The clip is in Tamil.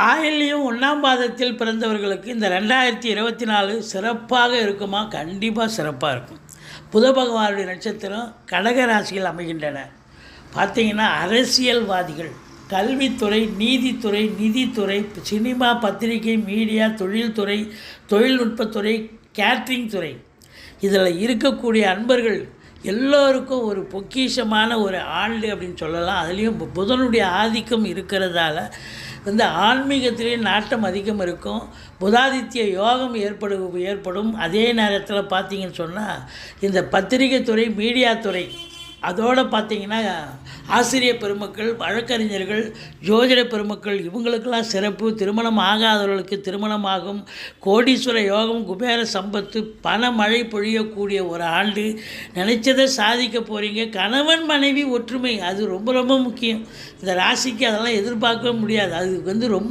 ஆயில்யம் 1ஆம் பாதத்தில் பிறந்தவர்களுக்கு இந்த 2024 சிறப்பாக இருக்குமா? கண்டிப்பாக சிறப்பாக இருக்கும். புத பகவானுடைய நட்சத்திரம் கடக ராசியில் அமைகின்றன. பார்த்திங்கன்னா அரசியல்வாதிகள், கல்வித்துறை, நீதித்துறை, நிதித்துறை, சினிமா, பத்திரிகை, மீடியா, தொழில்துறை, தொழில்நுட்பத்துறை, கேட்ரிங் துறை, இதில் இருக்கக்கூடிய அன்பர்கள் எல்லோருக்கும் ஒரு பொக்கிஷமான ஒரு ஆண்டு அப்படின்னு சொல்லலாம். அதுலேயும் புதனுடைய ஆதிக்கம் இருக்கிறதால ஆன்மீகத்திலே நாட்டம் அதிகம் இருக்கும். புதாதித்ய யோகம் ஏற்படும். அதே நேரத்தில் பார்த்திங்கன்னு சொன்னால் இந்த பத்திரிகை துறை, மீடியா துறை, அதோடு பார்த்திங்கன்னா ஆசிரியர் பெருமக்கள், வழக்கறிஞர்கள், ஜோதிட பெருமக்கள், இவங்களுக்கெல்லாம் சிறப்பு. திருமணம் ஆகாதவர்களுக்கு திருமணமாகும். கோடீஸ்வர யோகம், குபேர சம்பத்து, பணமழை பொழியக்கூடிய ஒரு ஆண்டு. நினைச்சதை சாதிக்க போகிறீங்க. கணவன் மனைவி ஒற்றுமை அது ரொம்ப ரொம்ப முக்கியம். இந்த ராசிக்கு அதெல்லாம் எதிர்பார்க்கவே முடியாது. அது ரொம்ப